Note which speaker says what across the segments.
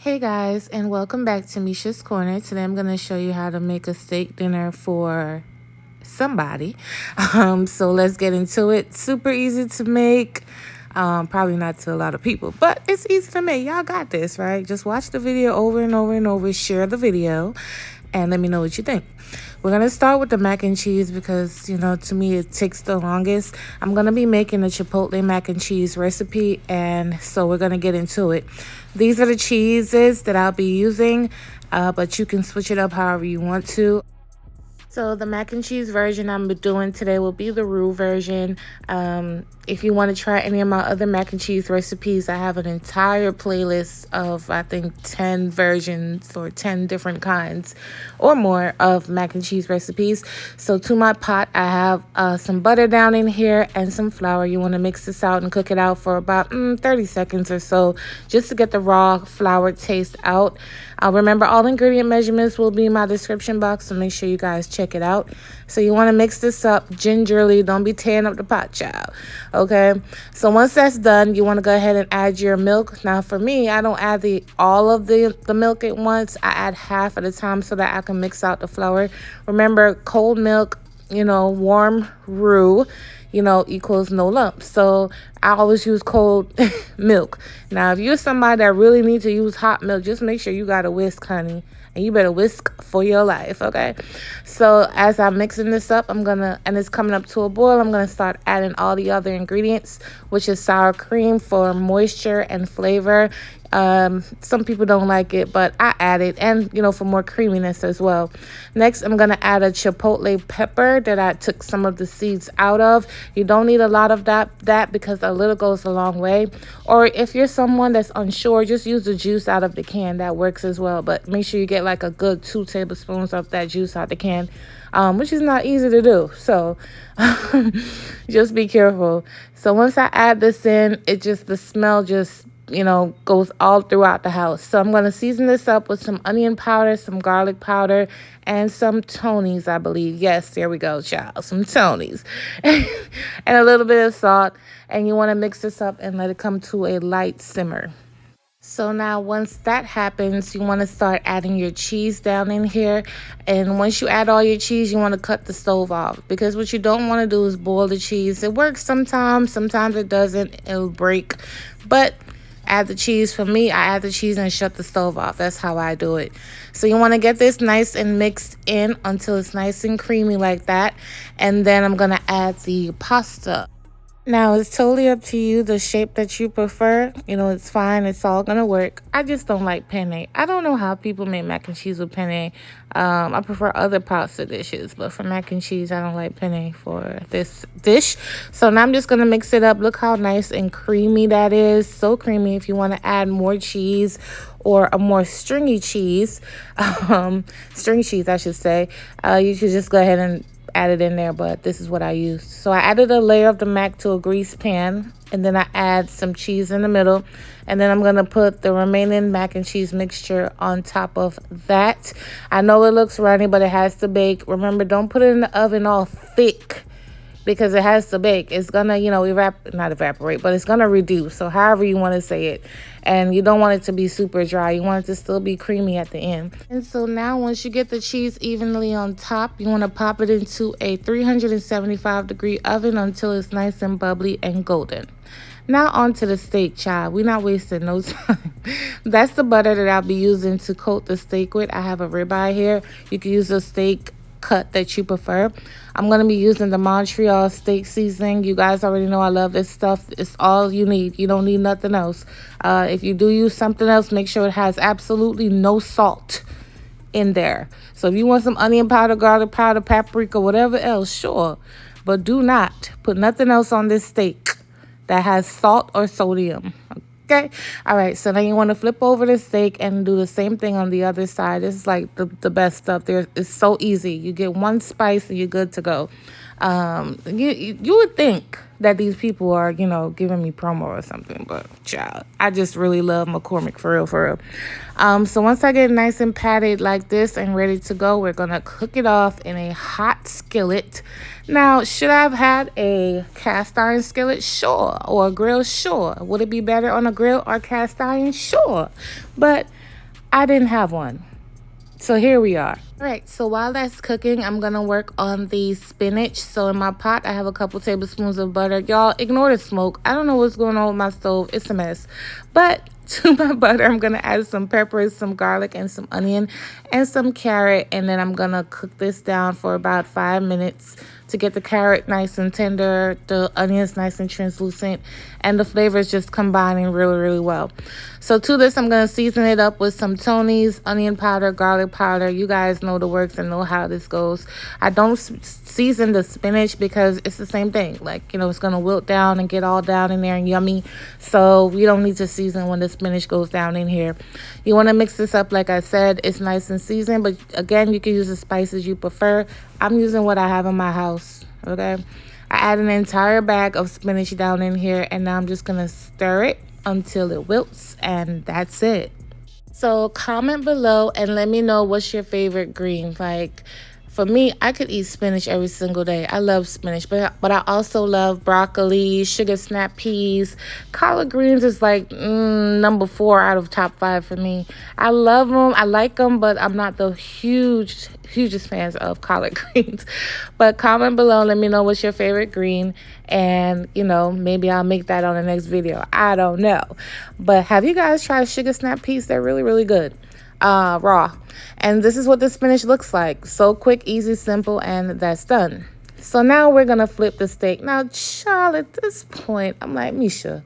Speaker 1: Hey guys, and welcome back to Misha's Corner. Today I'm going to show you how to make a steak dinner for somebody. So let's get into it. Super easy to make. Probably not to a lot of people, but it's easy to make. Y'all got this, right? Just watch the video over and over and over. Share the video and let me know what you think. We're going to start with the mac and cheese because, to me it takes the longest. I'm going to be making a chipotle mac and cheese recipe, and so we're going to get into it. These are the cheeses that I'll be using, but you can switch it up however you want to. So the mac and cheese version I'm doing today will be the roux version. If you want to try any of my other mac and cheese recipes, I have an entire playlist of, I think, 10 versions or 10 different kinds or more of mac and cheese recipes. So to my pot, I have some butter down in here and some flour. You want to mix this out and cook it out for about 30 seconds or so just to get the raw flour taste out. Remember, all ingredient measurements will be in my description box, so make sure you guys check it out. So you want to mix this up gingerly. Don't be tearing up the pot, child. Okay? So once that's done, you want to go ahead and add your milk. Now, for me, I don't add all of the milk at once. I add half at a time so that I can mix out the flour. Remember, cold milk, warm roux, equals no lumps. So I always use cold milk. Now, if you're somebody that really needs to use hot milk, just make sure you got a whisk, honey. And you better whisk for your life, okay? So as I'm mixing this up, and it's coming up to a boil, I'm going to start adding all the other ingredients, which is sour cream for moisture and flavor. Some people don't like it, but I add it, and for more creaminess as well. Next, I'm gonna add a chipotle pepper that I took some of the seeds out of. You don't need a lot of that because a little goes a long way. Or if you're someone that's unsure, just use the juice out of the can. That works as well. But make sure you get like a good 2 tablespoons of that juice out the can, which is not easy to do. So just be careful. So once I add this in, the smell just goes all throughout the house. So I'm going to season this up with some onion powder, some garlic powder, and some Tony's, I believe. Yes, there we go, child. Some Tony's. And a little bit of salt. And you want to mix this up and let it come to a light simmer. So now once that happens, you want to start adding your cheese down in here. And once you add all your cheese, you want to cut the stove off. Because what you don't want to do is boil the cheese. It works sometimes it doesn't. It'll break. But add the cheese. For me, I add the cheese and shut the stove off. That's how I do it. So you want to get this nice and mixed in until it's nice and creamy like that. And then I'm going to add the pasta. Now, it's totally up to you, the shape that you prefer. It's fine. It's all going to work. I just don't like penne. I don't know how people make mac and cheese with penne. I prefer other pasta dishes, but for mac and cheese, I don't like penne for this dish. So now I'm just going to mix it up. Look how nice and creamy that is. So creamy. If you want to add more cheese or a more stringy cheese, string cheese, I should say, you should just go ahead and add it in there, but this is what I used. So I added a layer of the mac to a greased pan, and then I add some cheese in the middle, and then I'm going to put the remaining mac and cheese mixture on top of that. I know it looks runny, but it has to bake. Remember, don't put it in the oven all thick because it has to bake. It's going to, not evaporate, but it's going to reduce. So however you want to say it. And you don't want it to be super dry. You want it to still be creamy at the end. And so now once you get the cheese evenly on top, you want to pop it into a 375-degree oven until it's nice and bubbly and golden. Now onto the steak, child. We're not wasting no time. That's the butter that I'll be using to coat the steak with. I have a ribeye here. You can use a steak cut that you prefer. I'm going to be using the Montreal steak seasoning. You guys already know I love this stuff. It's all you need. You don't need nothing else. If you do use something else, make sure it has absolutely no salt in there. So if you want some onion powder, garlic powder, paprika, whatever else, sure. But do not put nothing else on this steak that has salt or sodium. Okay. All right. So then you want to flip over the steak and do the same thing on the other side. This is like the best stuff there. It's so easy. You get one spice and you're good to go. You would think that these people are, giving me promo or something, but child, I just really love McCormick for real. So once I get nice and patted like this and ready to go, we're going to cook it off in a hot skillet. Now, should I have had a cast iron skillet? Sure. Or a grill? Sure. Would it be better on a grill or cast iron? Sure. But I didn't have one. So here we are. All right, so while that's cooking, I'm gonna work on the spinach. So in my pot, I have a couple tablespoons of butter. Y'all, ignore the smoke. I don't know what's going on with my stove. It's a mess. But to my butter, I'm gonna add some peppers, some garlic, and some onion, and some carrot. And then I'm gonna cook this down for about 5 minutes to get the carrot nice and tender, the onions nice and translucent, and the flavors just combining really, really well. So to this, I'm going to season it up with some Tony's, onion powder, garlic powder. You guys know the works and know how this goes. I don't season the spinach because it's the same thing. Like, you know, it's going to wilt down and get all down in there and yummy. So we don't need to season when the spinach goes down in here. You want to mix this up, like I said, it's nice and seasoned. But again, you can use the spices you prefer. I'm using what I have in my house, okay? I add an entire bag of spinach down in here, and now I'm just going to stir it until it wilts, and that's it. So comment below and let me know what's your favorite green. Like, for me, I could eat spinach every single day. I love spinach, but I also love broccoli, sugar snap peas. Collard greens is like number 4 out of top 5 for me. I love them. I like them, but I'm not the hugest fans of collard greens. But comment below, let me know what's your favorite green, and you know, maybe I'll make that on the next video. I don't know. But have you guys tried sugar snap peas? They're really, really good. Raw. And this is what the spinach looks like. So quick, easy, simple, and that's done. So now we're gonna flip the steak. Now, child, at this point, I'm like, Misha,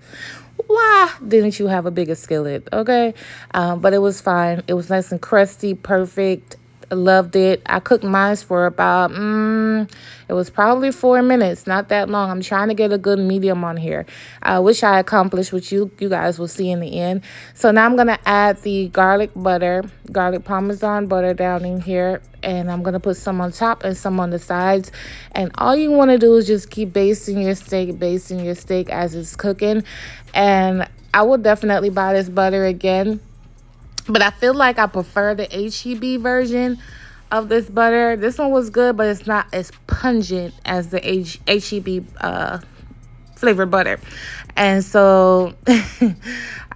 Speaker 1: why didn't you have a bigger skillet? Okay, but it was fine. It was nice and crusty, perfect. I loved it. I cooked mine for about it was probably 4 minutes, not that long. I'm trying to get a good medium on here, which I accomplished, which you guys will see in the end. So now I'm gonna add the garlic Parmesan butter down in here, and I'm gonna put some on top and some on the sides. And all you want to do is just keep basting your steak as it's cooking. And I will definitely buy this butter again, but I feel like I prefer the HEB version of this butter. This one was good, but it's not as pungent as the HEB flavored butter. And so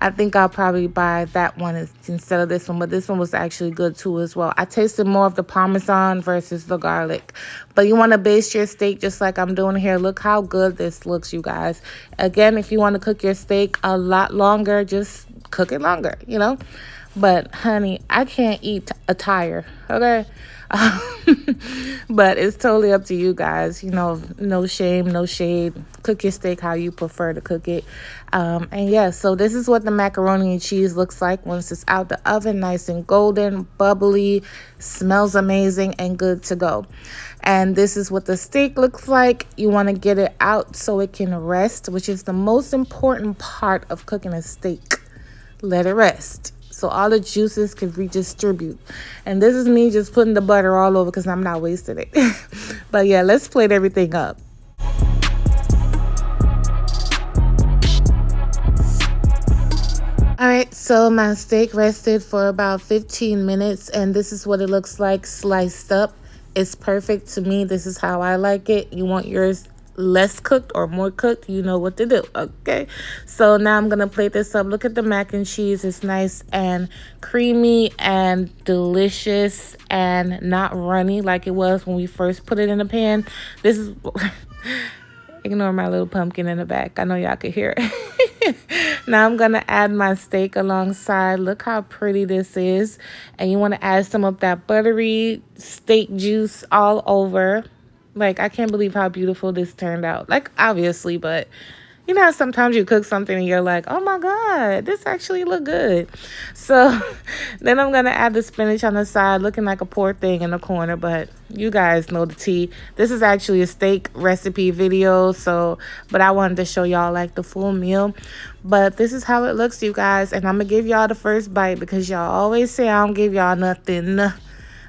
Speaker 1: I think I'll probably buy that one instead of this one. But this one was actually good too as well. I tasted more of the Parmesan versus the garlic. But you want to baste your steak just like I'm doing here. Look how good this looks, you guys. Again, if you want to cook your steak a lot longer, just cook it longer, you know. But honey, I can't eat a tire, okay? But it's totally up to you guys. You know, no shame, no shade. Cook your steak how you prefer to cook it. And yeah, so this is what the macaroni and cheese looks like once it's out the oven, nice and golden, bubbly, smells amazing, and good to go. And this is what the steak looks like. You want to get it out so it can rest, which is the most important part of cooking a steak. Let it rest, so all the juices can redistribute. And this is me just putting the butter all over because I'm not wasting it. But yeah, let's plate everything up. All right, so my steak rested for about 15 minutes, and this is what it looks like sliced up. It's perfect to me. This is how I like it. You want yours less cooked or more cooked, you know what to do, okay? So now I'm gonna plate this up. Look at the mac and cheese. It's nice and creamy and delicious and not runny like it was when we first put it in the pan. This is ignore my little pumpkin in the back. I know y'all could hear it. Now I'm gonna add my steak alongside. Look how pretty this is. And you want to add some of that buttery steak juice all over. Like, I can't believe how beautiful this turned out. Like, obviously, but you know how sometimes you cook something and you're like, oh my God, this actually look good. So then I'm going to add the spinach on the side, looking like a poor thing in the corner, but you guys know the tea. This is actually a steak recipe video, but I wanted to show y'all like the full meal. But this is how it looks, you guys, and I'm going to give y'all the first bite because y'all always say I don't give y'all nothing.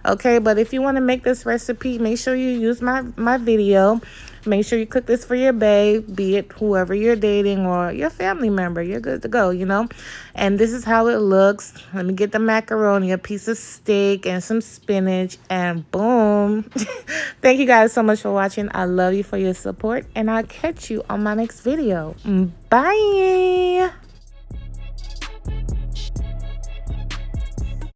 Speaker 1: Okay, but if you want to make this recipe, make sure you use my video. Make sure you cook this for your babe, be it whoever you're dating or your family member. You're good to go, you know. And this is how it looks. Let me get the macaroni, a piece of steak, and some spinach, and boom. Thank you guys so much for watching. I love you for your support, and I'll catch you on my next video. Bye.